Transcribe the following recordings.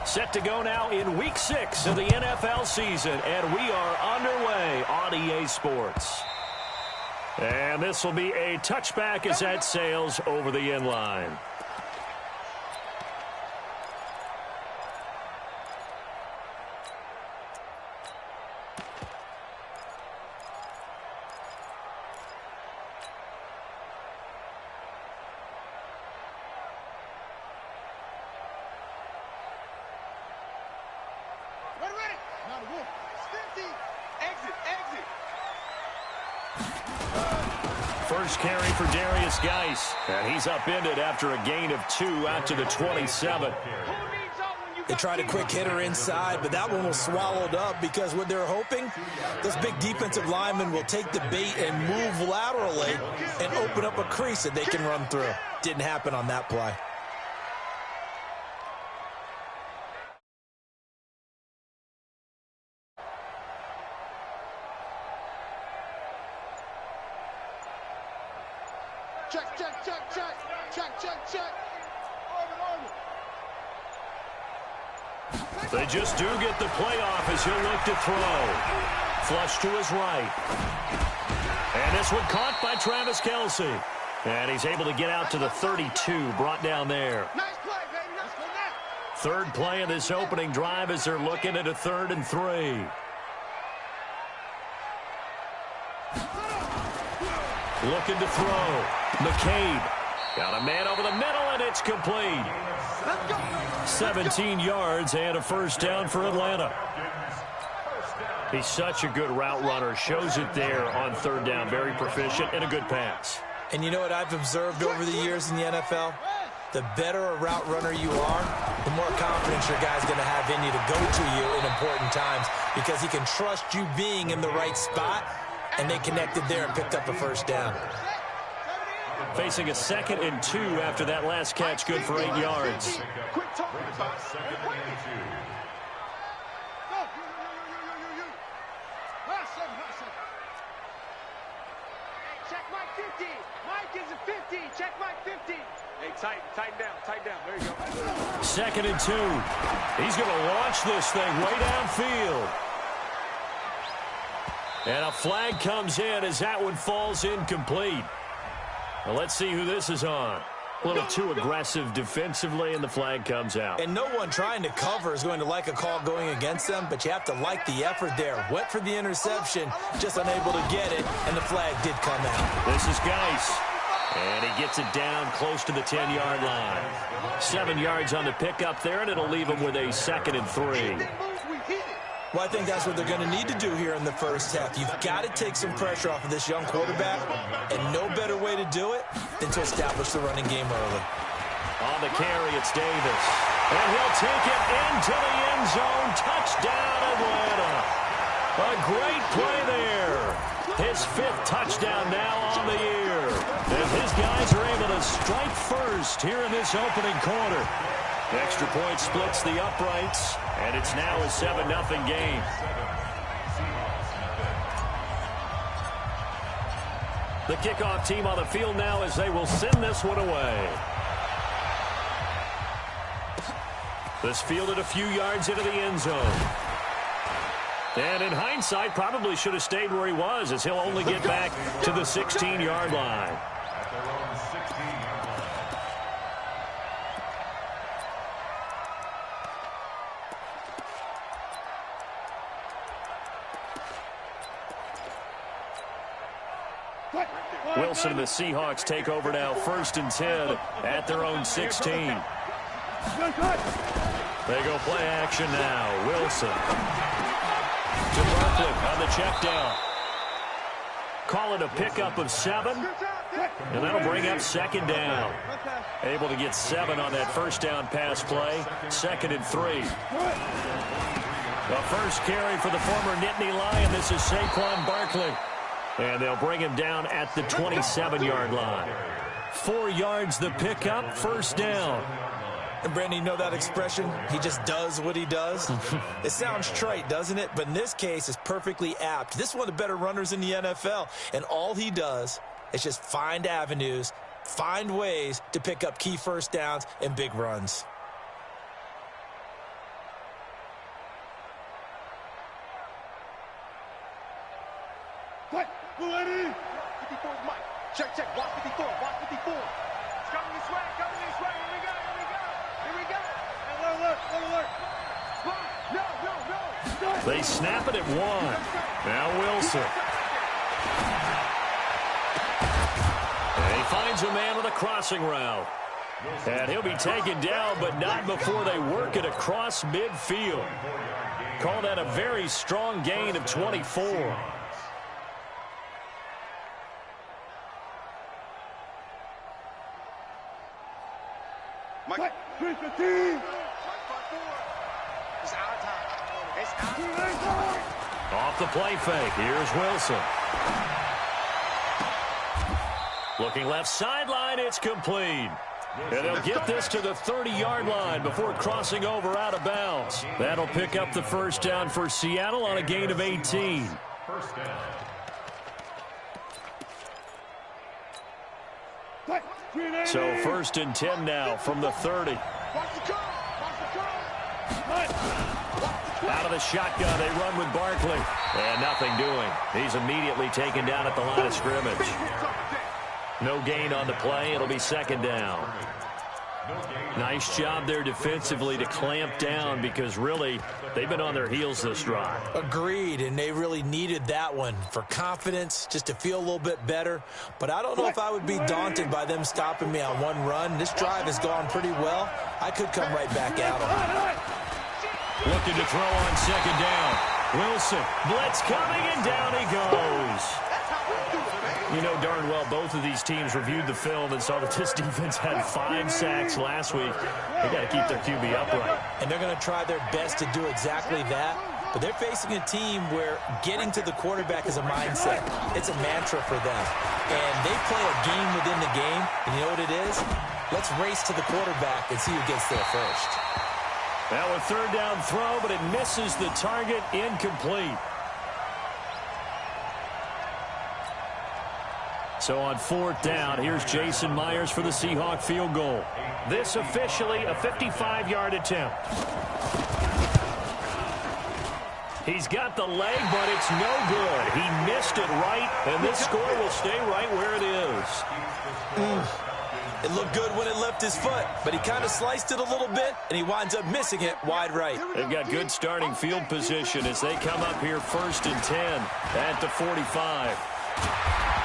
Set to go now in Week 6 of the NFL season, and we are underway on EA Sports. And this will be a touchback as that sails over the end line. First carry for Darius Geis, and he's upended after a gain of 2 out to the 27. They tried a quick hitter inside, but that one was swallowed up because what they're hoping, those big defensive linemen will take the bait and move laterally and open up a crease that they can run through. Didn't happen on that play. They just do get the playoff as he'll look to throw. Flush to his right. And this one caught by Travis Kelce. And he's able to get out to the 32, brought down there. Nice play, baby. Let's go now. Third play of this opening drive as they're looking at a 3rd and 3. Looking to throw. McCabe. Got a man over the middle, and it's complete. 17 yards and a first down for Atlanta. He's such a good route runner. Shows it there on 3rd down. Very proficient and a good pass. And you know what I've observed over the years in the NFL? The better a route runner you are, the more confidence your guy's going to have in you to go to you in important times because he can trust you being in the right spot, and they connected there and picked up a first down. Facing a 2nd and 2 after that last catch, good for 8 yards. Check Mike 50. Mike is a 50. Check Mike 50. Hey, tighten down. There you go. 2nd and 2. He's going to launch this thing way downfield. And a flag comes in as that one falls incomplete. Well, let's see who this is on. A little too aggressive defensively, and the flag comes out. And no one trying to cover is going to like a call going against them, but you have to like the effort there. Went for the interception, just unable to get it, and the flag did come out. This is Geis. And he gets it down close to the 10-yard line. 7 yards on the pickup there, and it'll leave him with a 2nd and 3. Well, I think that's what they're going to need to do here in the first half. You've got to take some pressure off of this young quarterback, and no better way to do it than to establish the running game early. On the carry, it's Davis. And he'll take it into the end zone. Touchdown, Atlanta. A great play there. His 5th touchdown now on the year. And his guys are able to strike first here in this opening quarter. Extra point splits the uprights, and it's now a 7-0 game. The kickoff team on the field now as they will send this one away. This fielded a few yards into the end zone. And in hindsight, probably should have stayed where he was as he'll only get back to the 16-yard line. Wilson and the Seahawks take over now, 1st and 10 at their own 16. They go play action now. Wilson to Barkley on the check down. Call it a pickup of 7, and that'll bring up 2nd down. Able to get 7 on that first down pass play, 2nd and 3. The first carry for the former Nittany Lion. This is Saquon Barkley. And they'll bring him down at the 27-yard line. 4 yards the pickup, 1st down. And, Brandon, you know that expression? He just does what he does? It sounds trite, doesn't it? But in this case, it's perfectly apt. This is one of the better runners in the NFL. And all he does is just find avenues, find ways to pick up key first downs and big runs. They snap it at 1. Now Wilson. And he finds a man on the crossing route. And he'll be taken down, but not before they work it across midfield. Call that a very strong gain of 24. Mike, 315. It's our time. It's our time. Off the play fake. Here's Wilson. Looking left sideline. It's complete. And they'll get this to the 30-yard line before crossing over out of bounds. That'll pick up the first down for Seattle on a gain of 18. First down. So first and 10 now from the 30. Out of the shotgun, they run with Barkley. And nothing doing. He's immediately taken down at the line of scrimmage. No gain on the play. It'll be second down. Nice job there defensively to clamp down because really they've been on their heels this drive. Agreed, and they really needed that one for confidence, just to feel a little bit better. But I don't know if I would be daunted by them stopping me on one run. This drive has gone pretty well. I could come right back at them. Looking to throw on second down. Wilson, blitz coming, and down he goes. You know darn well both of these teams reviewed the film and saw that this defense had 5 sacks last week. They got to keep their QB upright. And they're going to try their best to do exactly that. But they're facing a team where getting to the quarterback is a mindset. It's a mantra for them. And they play a game within the game. And you know what it is? Let's race to the quarterback and see who gets there first. Now a third down throw, but it misses the target. Incomplete. So on fourth down, here's Jason Myers for the Seahawk field goal. This officially a 55-yard attempt. He's got the leg, but it's no good. He missed it right, and this score will stay right where it is. It looked good when it left his foot, but he kind of sliced it a little bit, and he winds up missing it wide right. They've got good starting field position as they come up here first and 10 at the 45.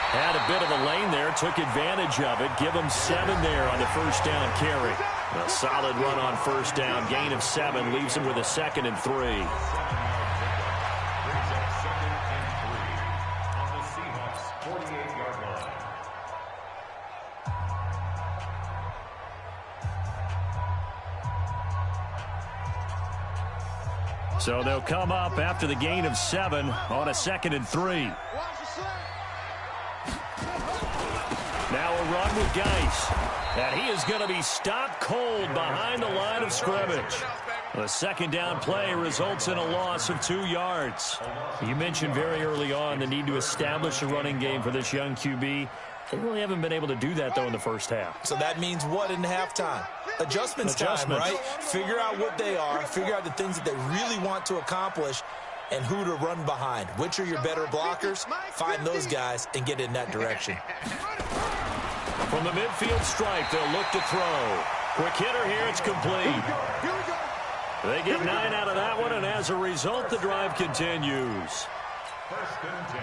Had a bit of a lane there, took advantage of it. Give them 7 there on the first down carry. A solid run on first down. Gain of 7 leaves them with a 2nd and 3. Brings up 2nd and 3 on the Seahawks 48-yard line. So they'll come up after the gain of 7 on a 2nd and 3. Now a run with Geis. And he is going to be stopped cold behind the line of scrimmage. The second down play results in a loss of 2 yards. You mentioned very early on the need to establish a running game for this young QB. They really haven't been able to do that, though, in the first half. So that means what in halftime? Adjustments time, right? Figure out what they are. Figure out the things that they really want to accomplish and who to run behind. Which are your better blockers? Find those guys and get in that direction. From the midfield stripe, they'll look to throw. Quick hitter here, it's complete. They get 9 out of that one, and as a result, the drive continues.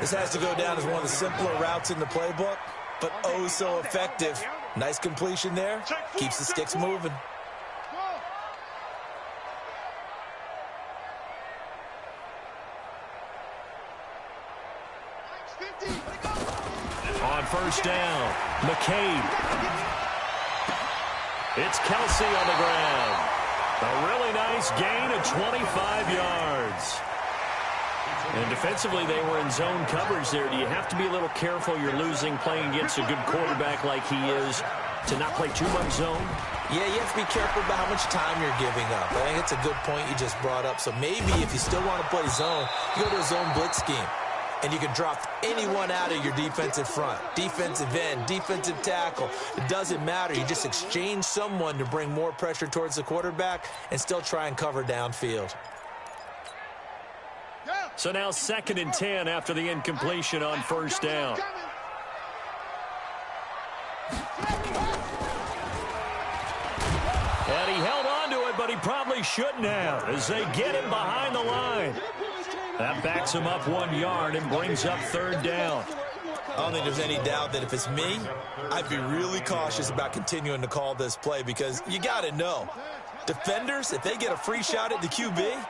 This has to go down as one of the simpler routes in the playbook, but oh so effective. Nice completion there. Keeps the sticks moving. On first down, McCabe. It's Kelsey on the ground. A really nice gain of 25 yards. And defensively, they were in zone coverage there. Do you have to be a little careful? You're losing playing against a good quarterback like he is to not play too much zone? Yeah, you have to be careful about how much time you're giving up. I think it's a good point you just brought up. So maybe if you still want to play zone, you go to a zone blitz scheme. And you can drop anyone out of your defensive front. Defensive end, defensive tackle. It doesn't matter. You just exchange someone to bring more pressure towards the quarterback and still try and cover downfield. So now 2nd and 10 after the incompletion on first down. And he held on to it, but he probably shouldn't have as they get him behind the line. That backs him up 1 yard and brings up 3rd down. I don't think there's any doubt that if it's me, I'd be really cautious about continuing to call this play because you got to know, defenders, if they get a free shot at the QB,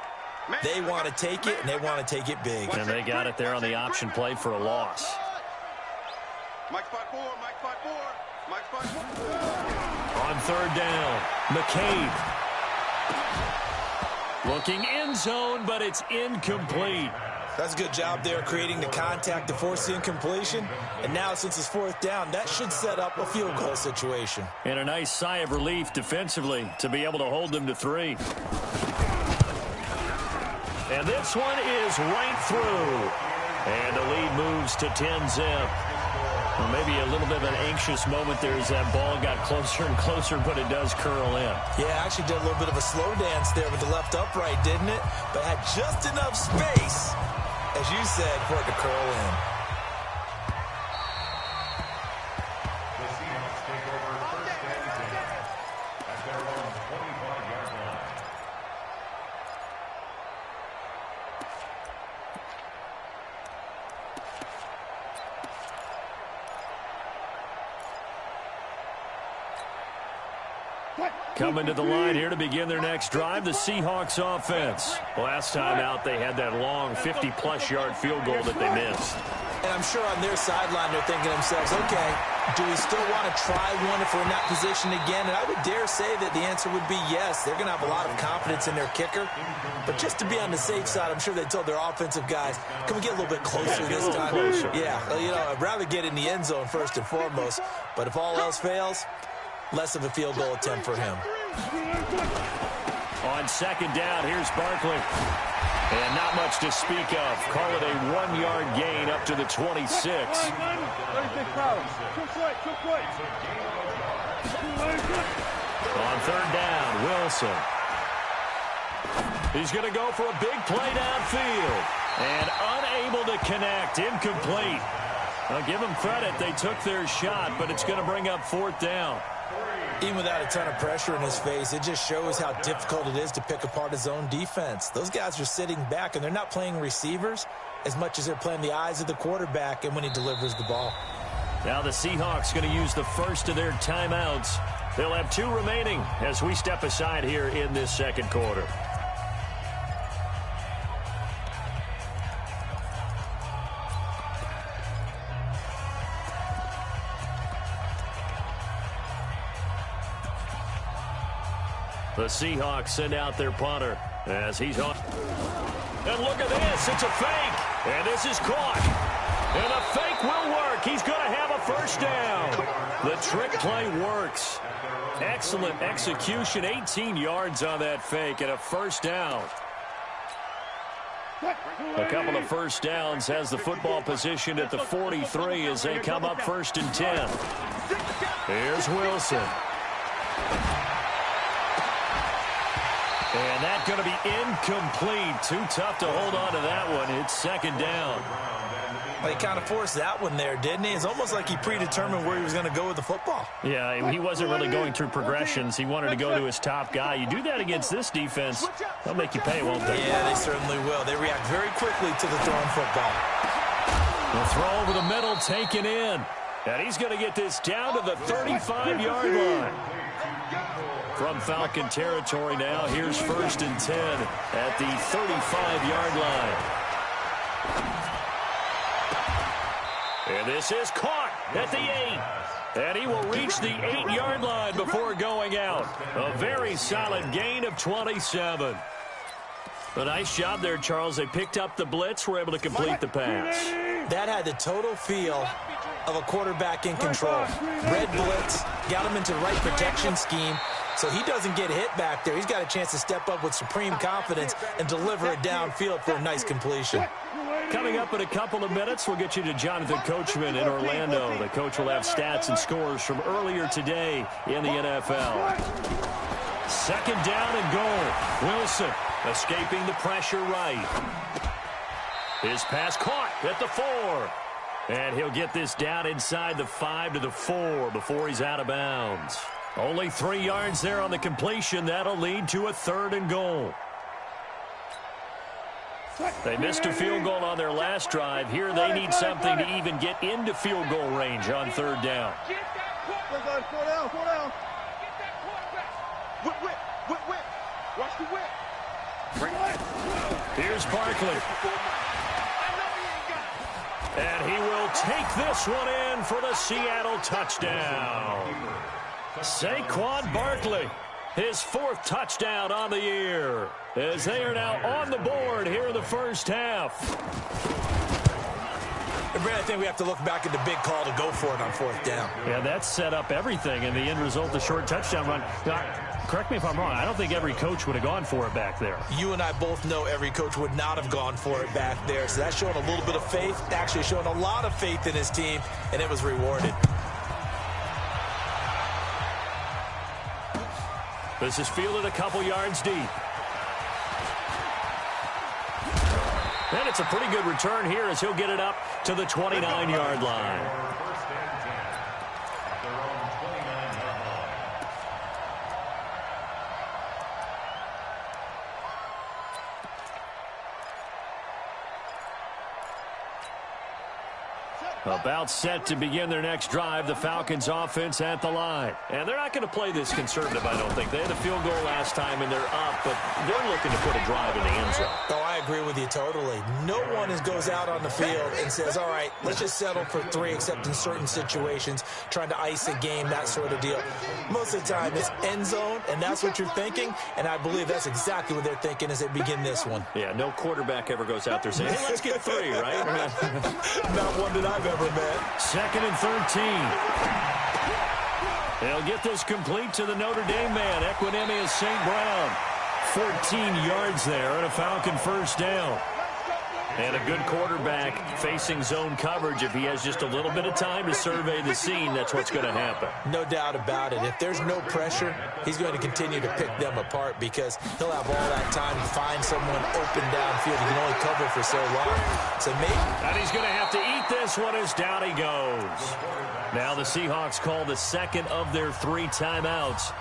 they want to take it, and they want to take it big. And they got it there on the option play for a loss. Mike spot 4, Mike spot 4, Mike spot 4. On 3rd down, McCabe. Looking end zone, but it's incomplete. That's a good job there creating the contact to force the incompletion. And now since it's 4th down, that should set up a field goal situation. And a nice sigh of relief defensively to be able to hold them to 3. And this one is right through. And the lead moves to 10-zip. Well, maybe a little bit of an anxious moment there as that ball got closer and closer, but it does curl in. Yeah, actually did a little bit of a slow dance there with the left upright, didn't it? But had just enough space, as you said, for it to curl in. The Seahawks take over 1st and 10 at their own 25-yard line. Coming to the line here to begin their next drive, the Seahawks offense. Last time out, they had that long 50-plus yard field goal that they missed. And I'm sure on their sideline they're thinking to themselves, okay, do we still want to try one if we're in that position again? And I would dare say that the answer would be yes. They're going to have a lot of confidence in their kicker. But just to be on the safe side, I'm sure they told their offensive guys, can we get a little bit closer this time? Closer. Yeah, well, you know, I'd rather get in the end zone first and foremost. But if all else fails, less of a field goal attempt for him. On 2nd down, here's Barkley. And not much to speak of. Call it a 1-yard gain up to the 26. On 3rd down, Wilson. He's going to go for a big play downfield. And unable to connect. Incomplete. I'll give them credit. They took their shot, but it's going to bring up 4th down. Even without a ton of pressure in his face, it just shows how difficult it is to pick apart his own defense. Those guys are sitting back, and they're not playing receivers as much as they're playing the eyes of the quarterback and when he delivers the ball. Now the Seahawks going to use the first of their timeouts. They'll have 2 remaining as we step aside here in this 2nd quarter. The Seahawks send out their punter as he's on. And look at this. It's a fake. And this is caught. And the fake will work. He's going to have a 1st down. The trick play works. Excellent execution. 18 yards on that fake and a 1st down. A couple of 1st downs has the football positioned at the 43 as they come up 1st and 10. Here's Wilson. And that's going to be incomplete. Too tough to hold on to that one. It's 2nd down. Well, he kind of forced that one there, didn't he? It's almost like he predetermined where he was going to go with the football. Yeah, he wasn't really going through progressions. He wanted to go to his top guy. You do that against this defense, they'll make you pay, won't they? Yeah, they certainly will. They react very quickly to the throwing football. The throw over the middle taken in. And he's going to get this down to the 35-yard line. From Falcon territory now, here's 1st and 10 at the 35-yard line. And this is caught at the 8. And he will reach the 8-yard line before going out. A very solid gain of 27. A nice job there, Charles. They picked up the blitz, were able to complete the pass. That had the total feel of a quarterback in control. Red blitz, got him into the right protection scheme, so he doesn't get hit back there. He's got a chance to step up with supreme confidence and deliver it downfield for a nice completion. Coming up in a couple of minutes, we'll get you to Jonathan Coachman in Orlando. The coach will have stats and scores from earlier today in the NFL. 2nd down and goal. Wilson escaping the pressure right. His pass caught at the 4. And he'll get this down inside the 5 to the 4 before he's out of bounds. Only 3 yards there on the completion. That'll lead to a 3rd and goal. They missed a field goal on their last drive. Here they need something to even get into field goal range on third down. Get that quarterback. Slow down. Get that quarterback. Whip. Watch the whip. Bring it. Here's Barkley. And he will take this one in for the Seattle touchdown. Saquon Barkley, his 4th touchdown on the year, as they are now on the board here in the first half. And Brad, I think we have to look back at the big call to go for it on 4th down. Yeah, that set up everything, and the end result, the short touchdown run. Now, correct me if I'm wrong, I don't think every coach would have gone for it back there. You and I both know every coach would not have gone for it back there. So that's showing a little bit of faith, actually showing a lot of faith in his team, and it was rewarded. This is fielded a couple yards deep. And it's a pretty good return here as he'll get it up to the 29-yard line. First and 10 at their own 29-yard line. About set to begin their next drive, the Falcons offense at the line. And they're not going to play this conservative, I don't think. They had a field goal last time, and they're up, but they're looking to put a drive in the end zone. Oh, I agree with you totally. No one goes out on the field and says, all right, let's just settle for 3, except in certain situations, trying to ice a game, that sort of deal. Most of the time, it's end zone, and that's what you're thinking, and I believe that's exactly what they're thinking as they begin this one. Yeah, no quarterback ever goes out there saying, hey, let's get 3, right? Not one that I've ever met. 2nd and 13. They'll get this complete to the Notre Dame man, Equinemius St. Brown. 14 yards there and a Falcon first down. And a good quarterback facing zone coverage. If he has just a little bit of time to survey the scene, that's what's going to happen. No doubt about it. If there's no pressure, he's going to continue to pick them apart because he'll have all that time to find someone open downfield. He can only cover for so long. So maybe. And he's going to have to eat this one as down he goes. Now the Seahawks call the 2nd of their 3 timeouts,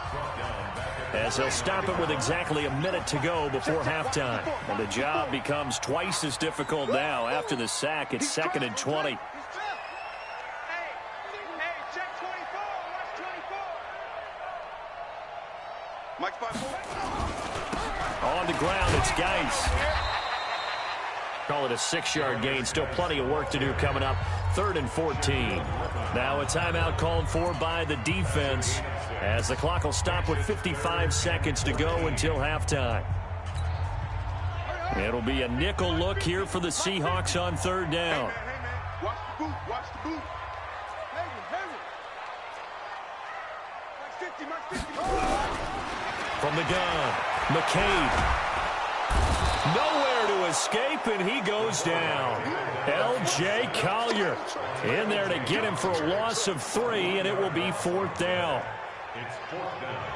as they'll stop it with exactly a minute to go before halftime. And the job becomes twice as difficult now. After the sack, it's 2nd and 20. Hey, check 24. Watch 24. Mike 5-4. On the ground, it's Geis. Call it a 6-yard gain. Still plenty of work to do coming up. 3rd and 14. Now a timeout called for by the defense, as the clock will stop with 55 seconds to go until halftime. It'll be a nickel look here for the Seahawks on 3rd down. Hey, man. Watch the boot. Watch the boot. Mike 50. From the gun, McCabe. Nowhere to escape, and he goes down. L.J. Collier in there to get him for a loss of 3, and it will be 4th down. It's 4th down.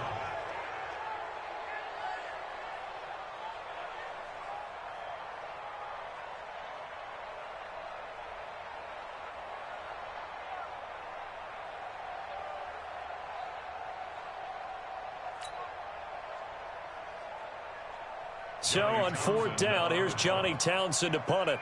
So on 4th down, here's Johnny Townsend to punt it.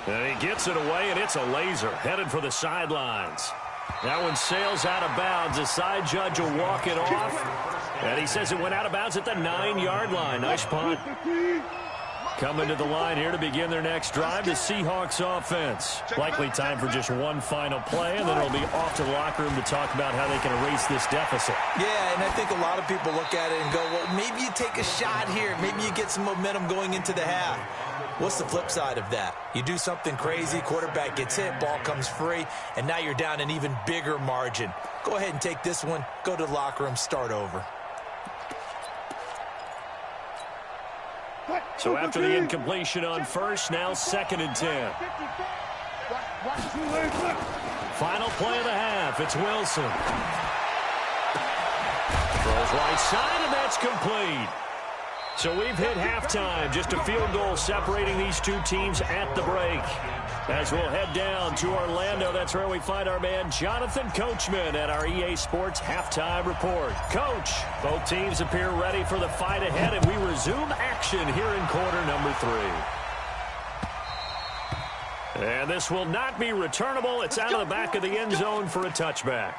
And he gets it away, and it's a laser headed for the sidelines. That one sails out of bounds. The side judge will walk it off. And he says it went out of bounds at the 9-yard line. Nice punt. Coming to the line here to begin their next drive, the Seahawks offense. Likely time for just one final play, and then it'll be off to the locker room to talk about how they can erase this deficit. Yeah, and I think a lot of people look at it and go, well, maybe you take a shot here. Maybe you get some momentum going into the half. What's the flip side of that? You do something crazy, quarterback gets hit, ball comes free, and now you're down an even bigger margin. Go ahead and take this one, go to the locker room, start over. So after the incompletion on first, now 2nd and 10. Final play of the half. It's Wilson. Throws right side, and that's complete. So we've hit halftime. Just a field goal separating these two teams at the break. As we'll head down to Orlando, that's where we find our man Jonathan Coachman at our EA Sports Halftime Report. Coach, both teams appear ready for the fight ahead, and we resume action here in quarter number 3. And this will not be returnable. It's out of the back of the end zone for a touchback.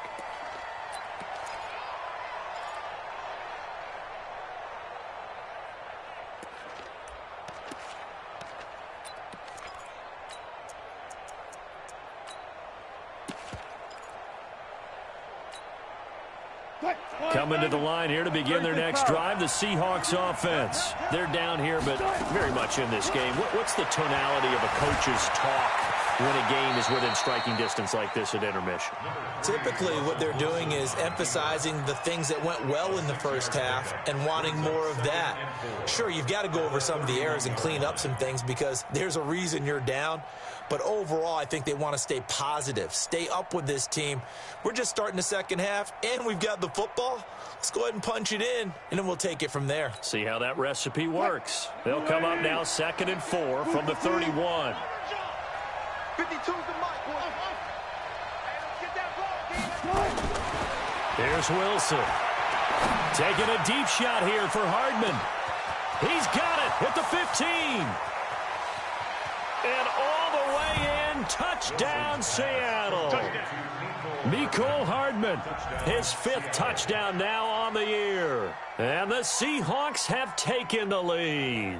Coming to the line here to begin their next drive, the Seahawks offense. They're down here, but very much in this game. What's the tonality of a coach's talk when a game is within striking distance like this at intermission? Typically, what they're doing is emphasizing the things that went well in the first half and wanting more of that. Sure, you've got to go over some of the errors and clean up some things because there's a reason you're down. But overall, I think they want to stay positive, stay up with this team. We're just starting the second half, and we've got the football. Let's go ahead and punch it in, and then we'll take it from there. See how that recipe works. They'll come up now 2nd and 4 from the 31. 52's the mic, boy. Hey, let's get that ball, Here's Wilson. Taking a deep shot here for Hardman. He's got it at the 15. And all the way in, touchdown Seattle. Mecole Hardman, his 5th touchdown now on the year. And the Seahawks have taken the lead.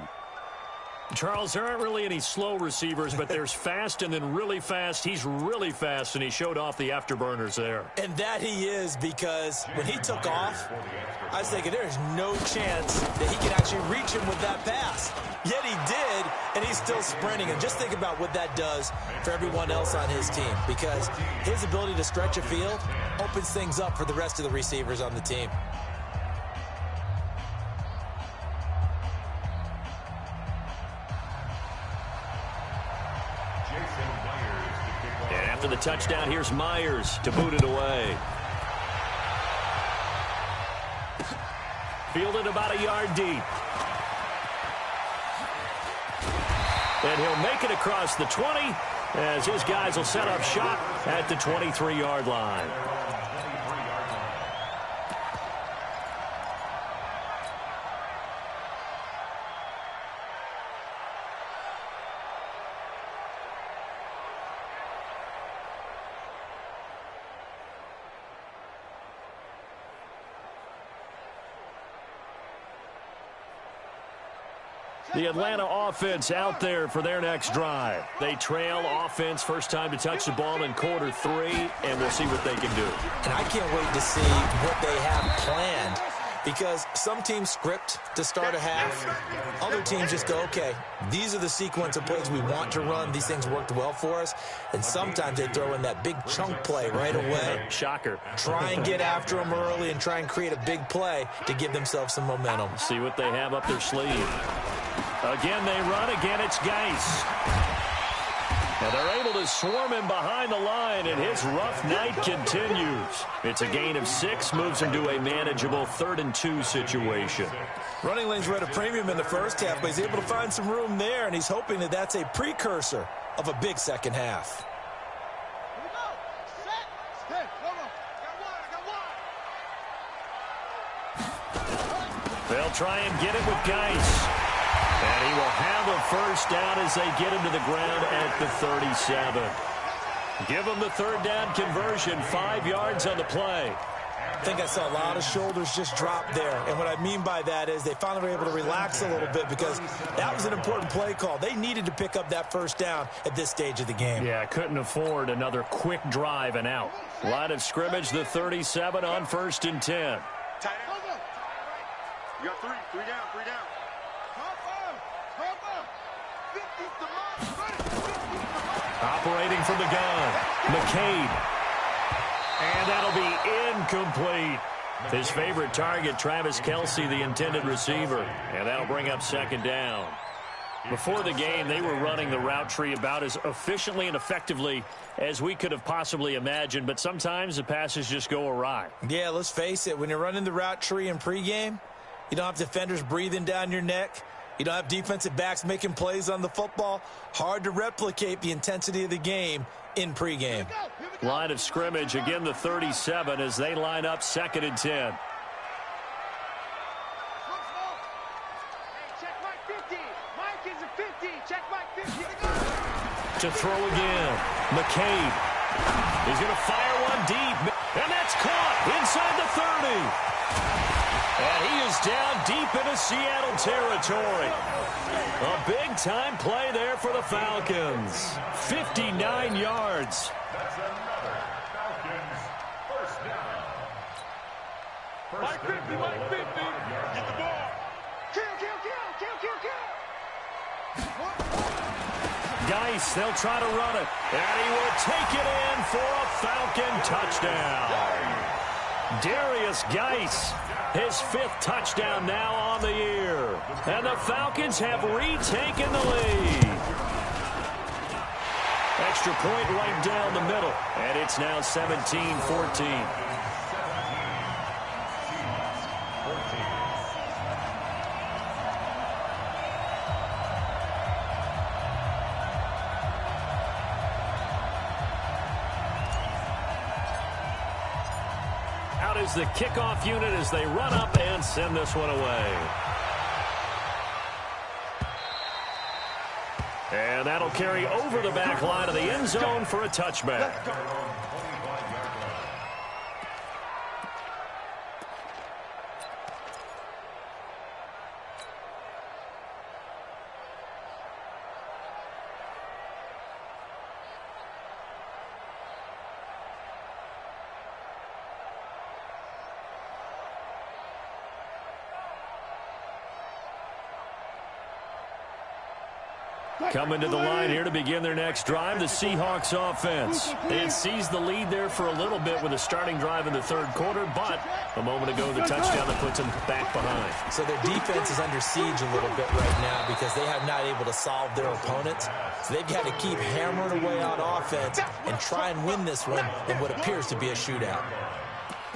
Charles, there aren't really any slow receivers, but there's fast and then really fast. He's really fast, and he showed off the afterburners there. And that he is, because when he took off, I was thinking there's no chance that he can actually reach him with that pass. Yet he did, and he's still sprinting. And just think about what that does for everyone else on his team, because his ability to stretch a field opens things up for the rest of the receivers on the team. And after the touchdown, here's Myers to boot it away. Fielded about a yard deep. And he'll make it across the 20 as his guys will set up shop at the 23-yard line. The Atlanta offense out there for their next drive. They trail offense, first time to touch the ball in quarter 3, and we'll see what they can do. And I can't wait to see what they have planned, because some teams script to start a half. Other teams just go, okay, these are the sequence of plays we want to run. These things worked well for us. And sometimes they throw in that big chunk play right away. Shocker. Try and get after them early and try and create a big play to give themselves some momentum. See what they have up their sleeve. Again, they run. Again, it's Geis. And they're able to swarm him behind the line, and his rough night continues. It's a gain of 6, moves him to a manageable 3rd and 2 situation. Running lanes were at a premium in the first half, but he's able to find some room there, and he's hoping that that's a precursor of a big second half. They'll try and get it with Geis. And he will have a first down as they get him to the ground at the 37. Give him the 3rd down conversion, 5 yards on the play. I think I saw a lot of shoulders just drop there. And what I mean by that is they finally were able to relax a little bit, because that was an important play call. They needed to pick up that first down at this stage of the game. Yeah, couldn't afford another quick drive and out. Line of scrimmage, the 37 on 1st and 10. Tight end. You got 3 down, 3 down. Operating from the gun, McCabe. And that'll be incomplete. His favorite target, Travis Kelce, the intended receiver. And that'll bring up 2nd down. Before the game, they were running the route tree about as efficiently and effectively as we could have possibly imagined, but sometimes the passes just go awry. Yeah, let's face it. When you're running the route tree in pregame, You don't have defenders breathing down your neck. You don't have defensive backs making plays on the football. Hard to replicate the intensity of the game in pregame. Line of scrimmage, again the 37 as they line up 2nd and 10. To throw again. McCabe. He's going to fire one deep. And that's caught inside the 30. And he is down deep into Seattle territory. A big-time play there for the Falcons. 59 yards. That's another Falcons first down. Mike 50, Mike 50. Get the ball. Kill, kill, kill, kill, kill, kill. Geis, they'll try to run it. And he will take it in for a Falcon touchdown. Darius Geis, his 5th touchdown now on the year. And the Falcons have retaken the lead. Extra point right down the middle. And it's now 17-14. The kickoff unit as they run up and send this one away. And that'll carry over the back line of the end zone for a touchback. Coming to the line here to begin their next drive, the Seahawks offense. It seized the lead there for a little bit with a starting drive in the 3rd quarter, but a moment ago the touchdown that puts them back behind. So their defense is under siege a little bit right now because they have not able to solve their opponents. So they've got to keep hammering away on offense and try and win this one in what appears to be a shootout.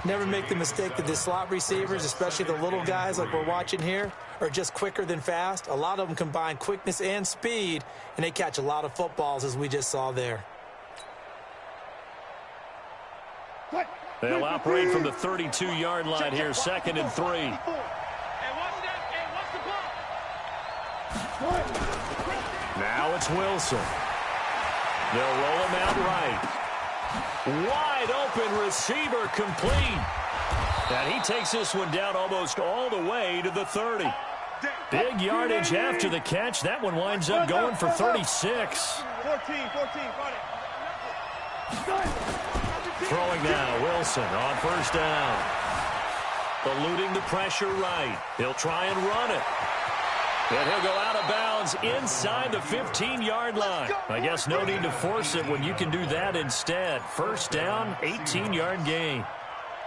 Never make the mistake that the slot receivers, especially the little guys like we're watching here, are just quicker than fast. A lot of them combine quickness and speed, and they catch a lot of footballs, as we just saw there. They'll operate from the 32-yard line here, 2nd and 3. Now it's Wilson. They'll roll him out right. Wide open receiver complete. And he takes this one down almost all the way to the 30. Big yardage after the catch. That one winds up going for 36. 14, Throwing now, Wilson on 1st down. Eluding the pressure right. He'll try and run it. And he'll go out of bounds inside the 15-yard line. I guess no need to force it when you can do that instead. 1st down, 18-yard gain.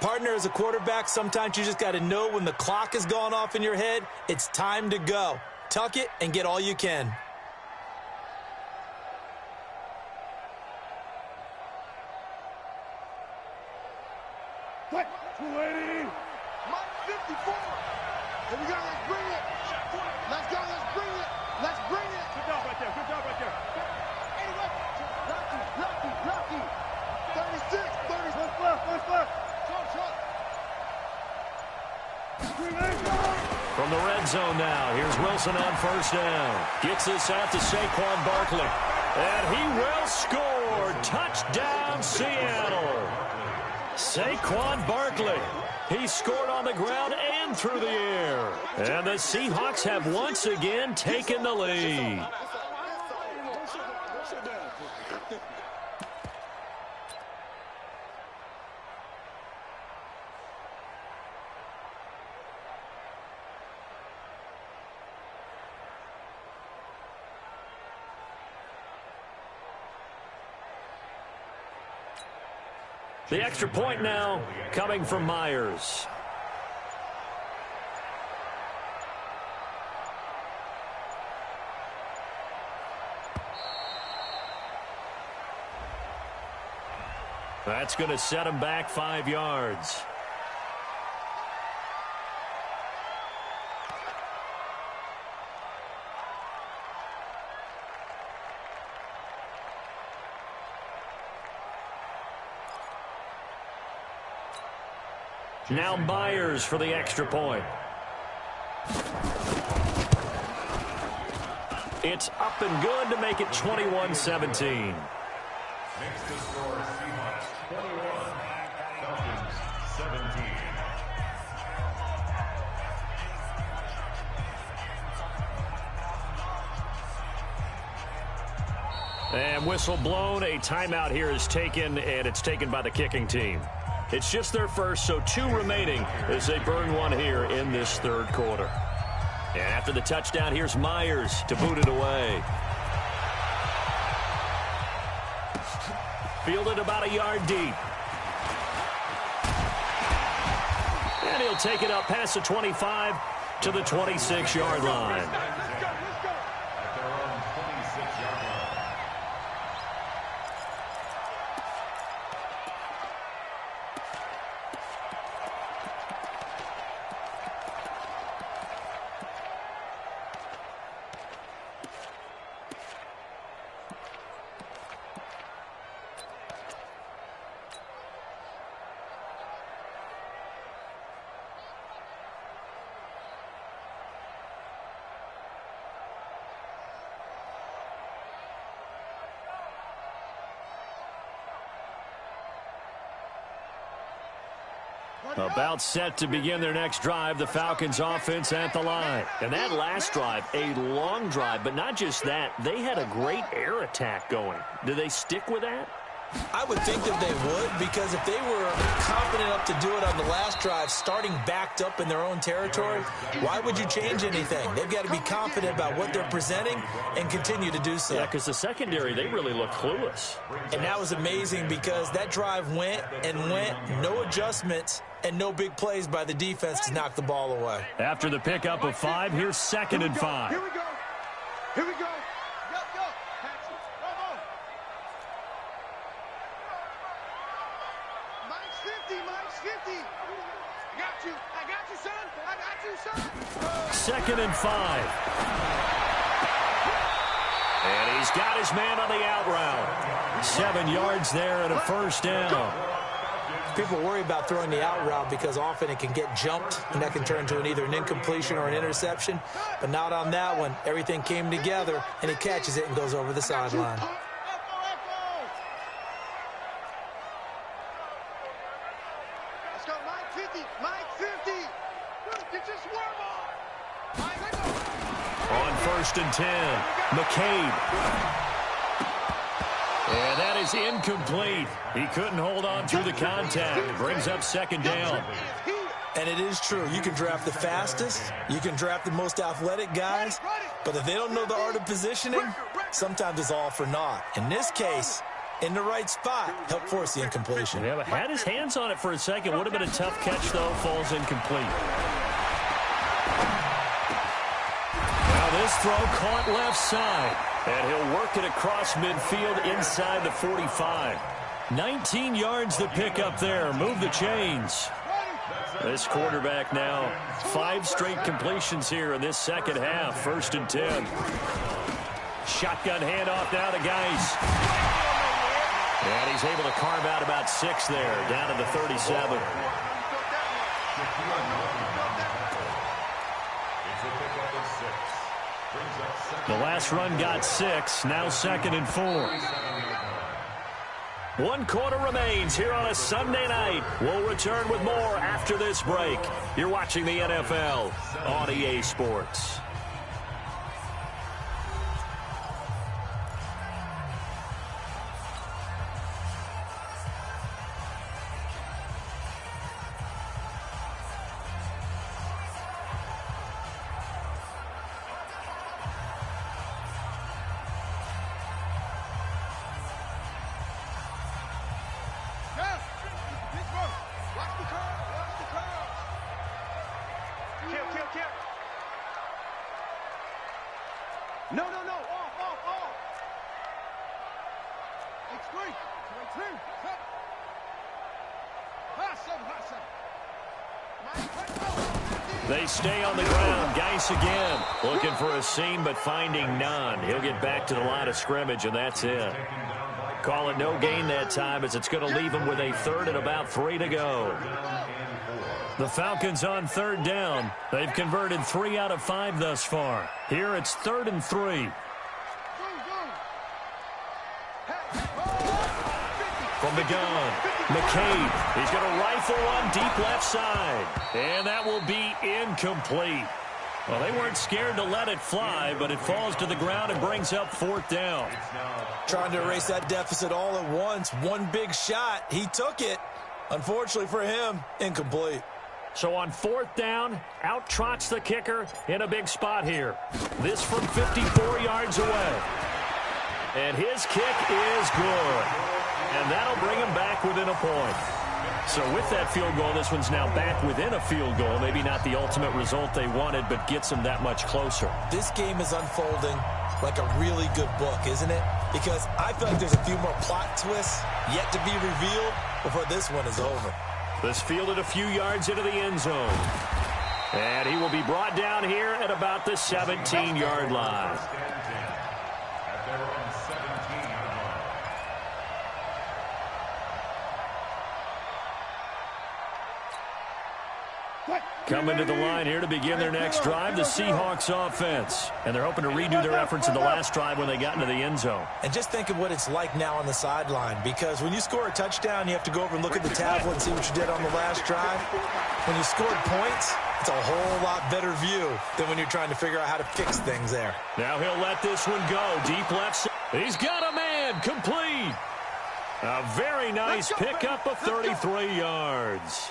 Partner, as a quarterback, sometimes you just got to know when the clock has gone off in your head, it's time to go. Tuck it and get all you can. What? 280. Mike 54. Here we go. Let's bring it. Let's go. Let's bring it. Let's bring it. Good job right there. Good job right there. Anyway, lucky. 36. 30. What's left? From the red zone now, here's Wilson on 1st down. Gets this out to Saquon Barkley. And he will score. Touchdown, Seattle. Saquon Barkley. He scored on the ground and through the air. And the Seahawks have once again taken the lead. The extra point now coming from Myers. That's going to set him back 5 yards. Now Myers for the extra point. It's up and good to make it 21-17. Makes the score Seahawks 21, Falcons 17. And whistle blown. A timeout here is taken, and it's taken by the kicking team. It's just their first, so 2 remaining as they burn one here in this third quarter. And after the touchdown, here's Myers to boot it away. Fielded about a yard deep. And he'll take it up past the 25 to the 26-yard line. About set to begin their next drive, the Falcons offense at the line. And that last drive, a long drive, but not just that, they had a great air attack going. Do they stick with that? I would think that they would, because if they were confident enough to do it on the last drive, starting backed up in their own territory, why would you change anything? They've got to be confident about what they're presenting and continue to do so. Yeah, because the secondary, they really look clueless. And that was amazing because that drive went and went, no adjustments, and no big plays by the defense to knock the ball away. After the pickup of 5, here's 2nd and 5. Here we go. Here we go. Go, go. Patsy. Come on. Mike's 50. Mike's 50. I got you. I got you, son. I got you, son. 2nd and 5. And he's got his man on the out route. 7 yards there and a first down. People worry about throwing the out route because often it can get jumped, and that can turn into either an incompletion or an interception. But not on that one. Everything came together, and he catches it and goes over the sideline. Let's go, Mike 50. Mike 50. Get your swerve on. Mike, let's go. On 1st and 10, McCabe. And that is incomplete. He couldn't hold on through the contact. It brings up 2nd down. And it is true. You can draft the fastest. You can draft the most athletic guys. But if they don't know the art of positioning, sometimes it's all for naught. In this case, in the right spot, helped force the incompletion. Yeah, but had his hands on it for a second. Would have been a tough catch, though. Falls incomplete. Now this throw caught left side. And he'll work it across midfield inside the 45. 19 yards to pick up there. Move the chains. This quarterback now 5 straight completions here in this second half. 1st and 10. Shotgun handoff now to Geis. And he's able to carve out about 6 there. Down to the 37. The last run got 6. Now 2nd and 4. 1 quarter remains here on a Sunday night. We'll return with more after this break. You're watching the NFL on EA Sports. No, no, no. Off. It's free. They stay on the ground. Geis again. Looking for a seam, but finding none. He'll get back to the line of scrimmage, and that's it. Call it no gain that time, as it's going to leave him with a 3rd and about 3 to go. The Falcons on third down. They've converted 3 out of 5 thus far. Here it's 3rd and 3. From the gun, McCabe. He's going to rifle one deep left side. And that will be incomplete. Well, they weren't scared to let it fly, but it falls to the ground and brings up 4th down. Trying to erase that deficit all at once. One big shot. He took it. Unfortunately for him, incomplete. So on 4th down, out trots the kicker in a big spot here. This from 54 yards away. And his kick is good. And that'll bring him back within a point. So with that field goal, this one's now back within a field goal. Maybe not the ultimate result they wanted, but gets them that much closer. This game is unfolding like a really good book, isn't it? Because I feel like there's a few more plot twists yet to be revealed before this one is over. This fielded a few yards into the end zone. And he will be brought down here at about the 17-yard line. Coming to the line here to begin their next drive, the Seahawks offense. And they're hoping to redo their efforts in the last drive when they got into the end zone. And just think of what it's like now on the sideline, because when you score a touchdown, you have to go over and look at the tablet and see what you did on the last drive. When you scored points, it's a whole lot better view than when you're trying to figure out how to fix things there. Now he'll let this one go. Deep left side. He's got a man. Complete. A very nice pickup of 33 yards.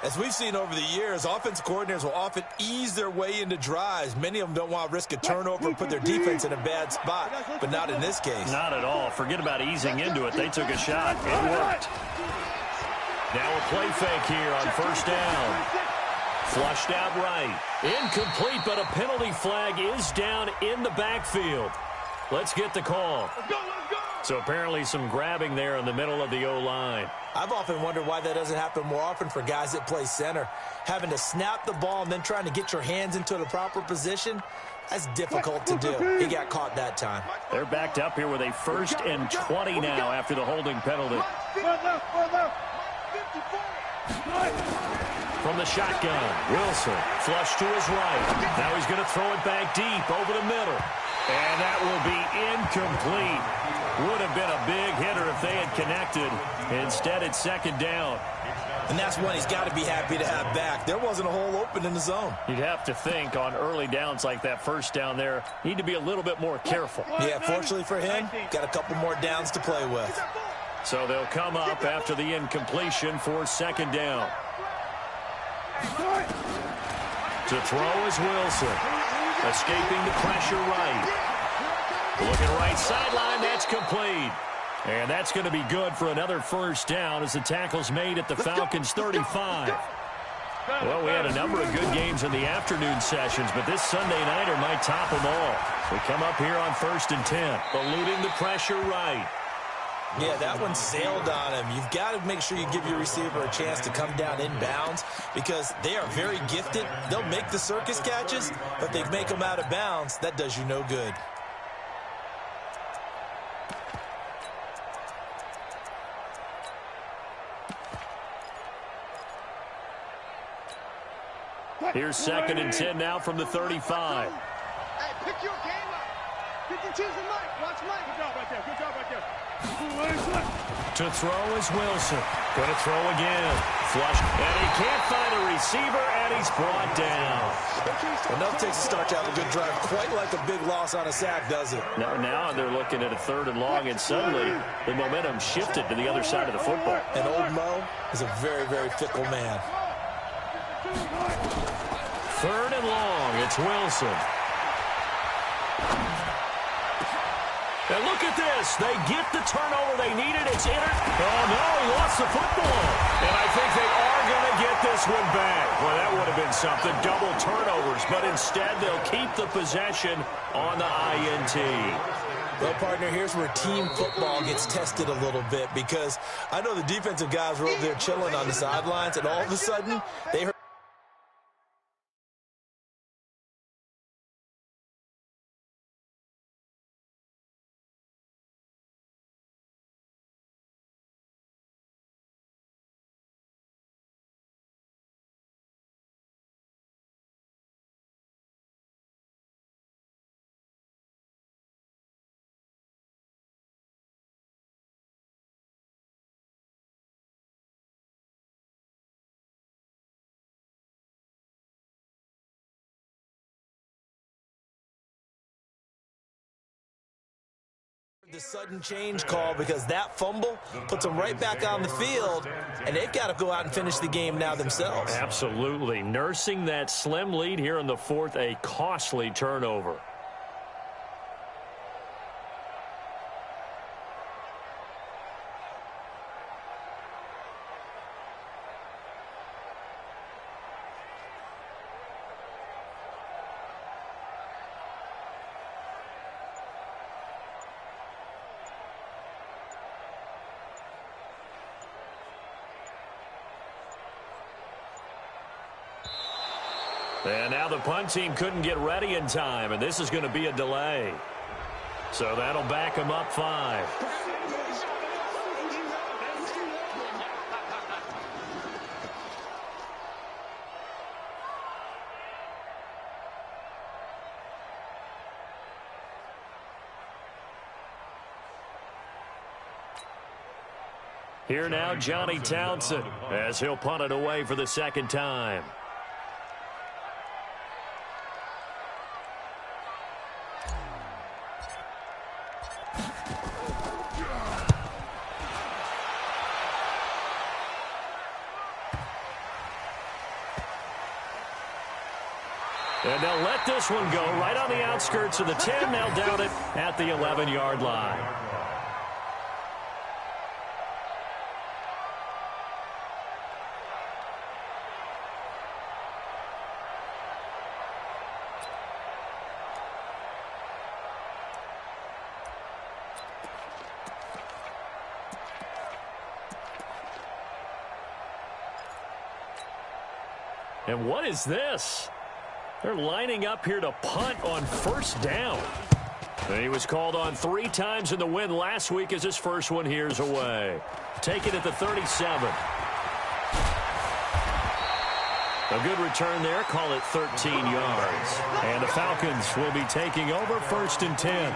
As we've seen over the years, offensive coordinators will often ease their way into drives. Many of them don't want to risk a turnover and put their defense in a bad spot, but not in this case. Not at all. Forget about easing into it. They took a shot. It worked. Now a play fake here on 1st down. Flushed out right. Incomplete, but a penalty flag is down in the backfield. Let's get the call. So apparently some grabbing there in the middle of the O-line. I've often wondered why that doesn't happen more often for guys that play center. Having to snap the ball and then trying to get your hands into the proper position, that's difficult to do. He got caught that time. They're backed up here with a 1st and 20 now after the holding penalty. From the shotgun, Wilson flush to his right. Now he's going to throw it back deep over the middle. And that will be incomplete. Would have been a big hitter if they had connected. Instead, it's 2nd down. And that's one he's got to be happy to have back. There wasn't a hole open in the zone. You'd have to think on early downs like that 1st down there, need to be a little bit more careful. Yeah, fortunately for him, got a couple more downs to play with. So they'll come up after the incompletion for 2nd down. To throw is Wilson. Escaping the pressure right. Looking right sideline, that's complete. And that's going to be good for another 1st down as the tackle's made at the Falcons' 35. Well, we had a number of good games in the afternoon sessions, but this Sunday nighter might top them all. We come up here on 1st and 10, eluding the pressure right. Yeah, that one sailed on him. You've got to make sure you give your receiver a chance to come down inbounds because they are very gifted. They'll make the circus catches, but if they make them out of bounds, that does you no good. Here's 2nd and 10 now from the 35. Hey, pick your game up. Pick and choose the mic. Watch Mike. Good job right there. Good job right there. To throw is Wilson. Going to throw again. Flush. And he can't find a receiver, and he's brought down. Enough takes to start to have a good drive. Quite like a big loss on a sack, does it? Now they're looking at a 3rd and long, and suddenly the momentum shifted to the other side of the football. And old Mo is a very, very fickle man. 3rd and long. It's Wilson. And look at this. They get the turnover they needed. It's in it. Oh, no, he lost the football. And I think they are going to get this one back. Well, that would have been something. Double turnovers. But instead, they'll keep the possession on the INT. Well, partner, here's where team football gets tested a little bit because I know the defensive guys were over there chilling on the sidelines, and all of a sudden, they heard The sudden change call, because that fumble puts them right back on the field, and they've got to go out and finish the game now themselves. Absolutely. Nursing that slim lead here in the fourth, a costly turnover. And now the punt team couldn't get ready in time, and this is going to be a delay. So that'll back them up 5. Here now, Johnny Townsend, as he'll punt it away for the second time. And they'll let this one go right on the outskirts of the 10. They'll down it at the 11-yard line. And what is this? They're lining up here to punt on first down. And he was called on 3 times in the win last week as his first one here's away. Take it at the 37. A good return there. Call it 13 yards. And the Falcons will be taking over 1st and 10.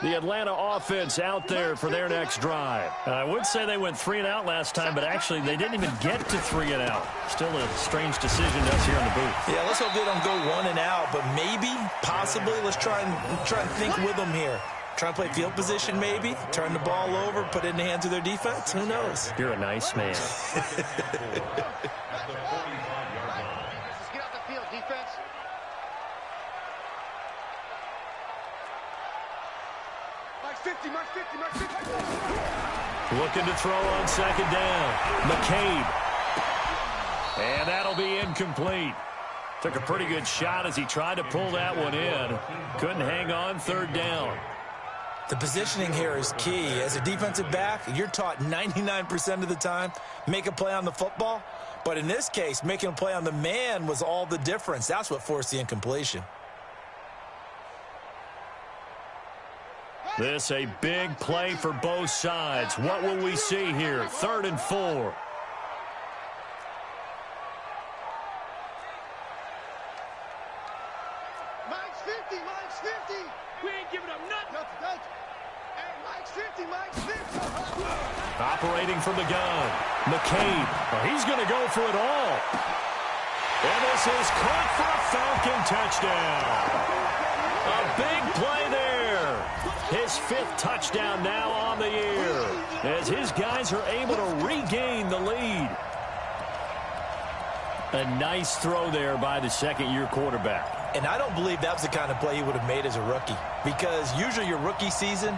The Atlanta offense out there for their next drive. I would say they went 3 and out last time, but actually they didn't even get to 3 and out. Still a strange decision to us here in the booth. Yeah, let's hope they don't go 1 and out, but maybe, possibly, let's try and think with them here. Try and play field position maybe, turn the ball over, put it in the hands of their defense. Who knows? You're a nice man. Let's get off the field, defense. Mark 50, Mark 50, Mark 50. Looking to throw on second down. McCabe. And that'll be incomplete. Took a pretty good shot as he tried to pull that one in. Couldn't hang on 3rd down. The positioning here is key. As a defensive back, you're taught 99% of the time, make a play on the football. But in this case, making a play on the man was all the difference. That's what forced the incompletion. This a big play for both sides. What will we see here? 3rd and 4. Mike's 50, Mike's 50. We ain't giving up nothing. Hey, Mike's 50, Mike's 50. Operating from the gun. McCabe. Well, he's going to go for it all. And this is caught for a Falcon touchdown. A big play there. His 5th touchdown now on the year as his guys are able to regain the lead. A nice throw there by the second-year quarterback. And I don't believe that was the kind of play he would have made as a rookie, because usually your rookie season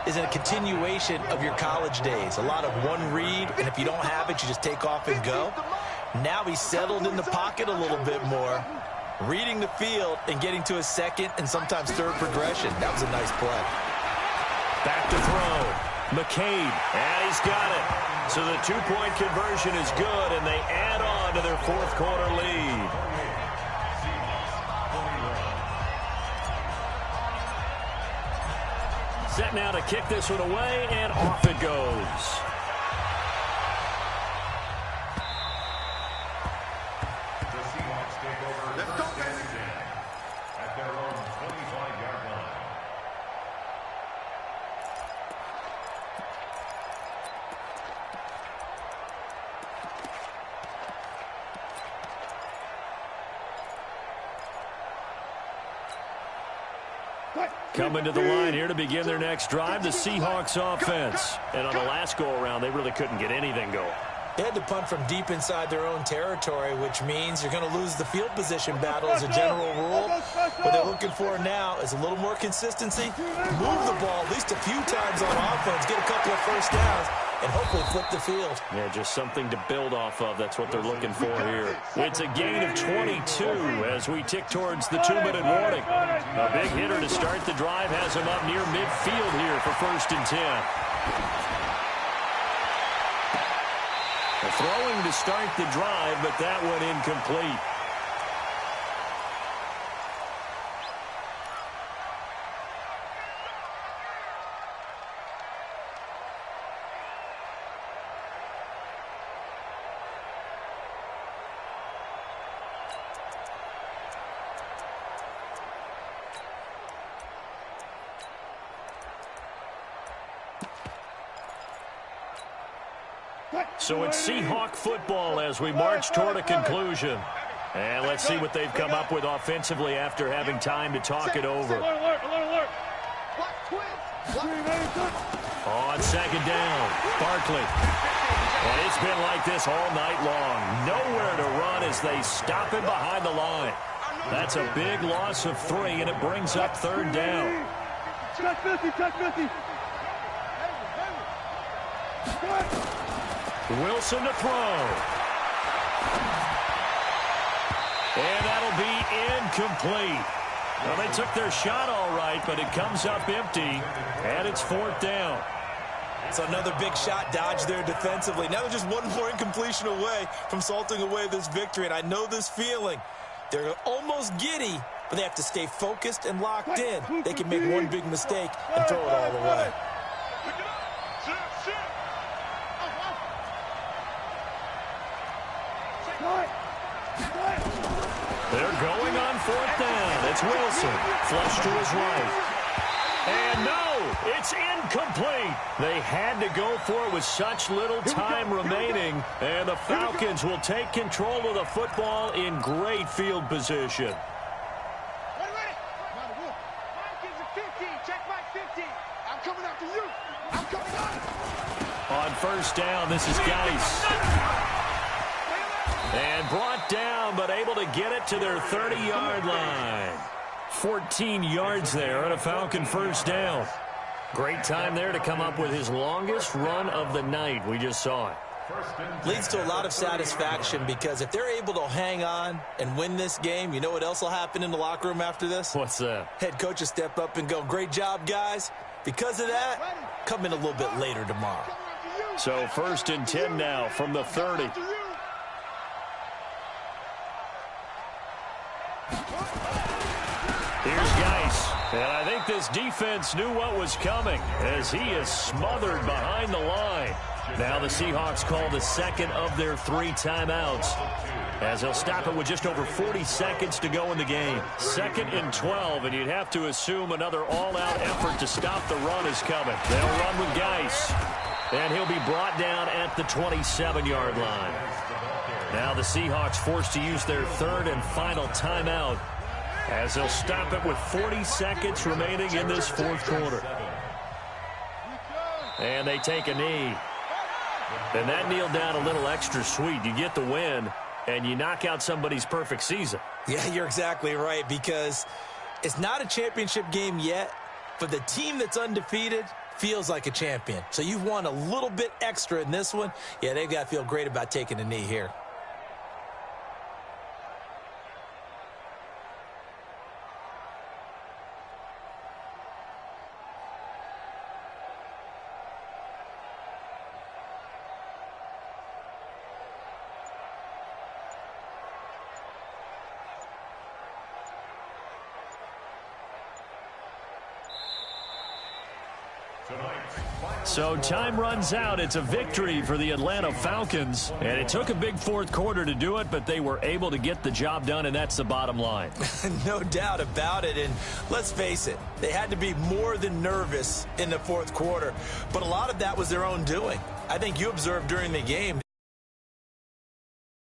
is a continuation of your college days. A lot of one read, and if you don't have it, you just take off and go. Now he's settled in the pocket a little bit more, reading the field and getting to a second and sometimes third progression. That was a nice play. Back to throw. McCabe, and he's got it. So the 2-point conversion is good, and they add on to their 4th quarter lead. Set now to kick this one away, and off it goes. The Seahawks take over 1st and 10 at their own 25-yard line. Coming to the line here to begin their next drive, the Seahawks offense. And on the last go-around, they really couldn't get anything going. They had to punt from deep inside their own territory, which means you're going to lose the field position battle as a general rule. What they're looking for now is a little more consistency, move the ball at least a few times on offense, get a couple of first downs, and hopefully flip the field. Yeah, just something to build off of. That's what they're looking for here. It's a gain of 22 as we tick towards the 2-minute warning. A big hitter to start the drive has him up near midfield here for 1st and 10. Throwing to start the drive, but that one incomplete. So it's Seahawk football as we march toward a conclusion. And let's see what they've come up with offensively after having time to talk it over. On 2nd down, Barkley. Well, it's been like this all night long. Nowhere to run as they stop him behind the line. That's a big loss of 3, and it brings up 3rd down. Check 50, check 50. Wilson to throw. And that'll be incomplete. Well, they took their shot all right, but it comes up empty, and it's 4th down. So another big shot dodged there defensively. Now they're just one more incompletion away from salting away this victory, and I know this feeling. They're almost giddy, but they have to stay focused and locked in. They can make one big mistake and throw it all away. They're going on 4th down. It's Wilson. Flush to his right. And no, it's incomplete. They had to go for it with such little time remaining. And the Falcons will take control of the football in great field position. On 1st down, this is Geis. And brought down, but able to get it to their 30-yard line. 14 yards there on a Falcon 1st down. Great time there to come up with his longest run of the night. We just saw it. Leads to a lot of satisfaction because if they're able to hang on and win this game, you know what else will happen in the locker room after this? What's that? Head coach will step up and go, great job, guys. Because of that, come in a little bit later tomorrow. So 1st and 10 now from the 30. Here's Geis. And I think this defense knew what was coming as he is smothered behind the line. Now the Seahawks call the 2nd of their 3 timeouts as they'll stop it with just over 40 seconds to go in the game. 2nd and 12, and you'd have to assume another all-out effort to stop the run is coming. They'll run with Geis, and he'll be brought down at the 27-yard line. Now the Seahawks forced to use their 3rd and final timeout as they'll stop it with 40 seconds remaining in this 4th quarter. And they take a knee. And that kneel down a little extra sweet. You get the win, and you knock out somebody's perfect season. Yeah, you're exactly right, because it's not a championship game yet, but the team that's undefeated feels like a champion. So you've won a little bit extra in this one. Yeah, they've got to feel great about taking a knee here. So time runs out. It's a victory for the Atlanta Falcons. And it took a big 4th quarter to do it, but they were able to get the job done, and that's the bottom line. No doubt about it. And let's face it, they had to be more than nervous in the 4th quarter. But a lot of that was their own doing. I think you observed during the game.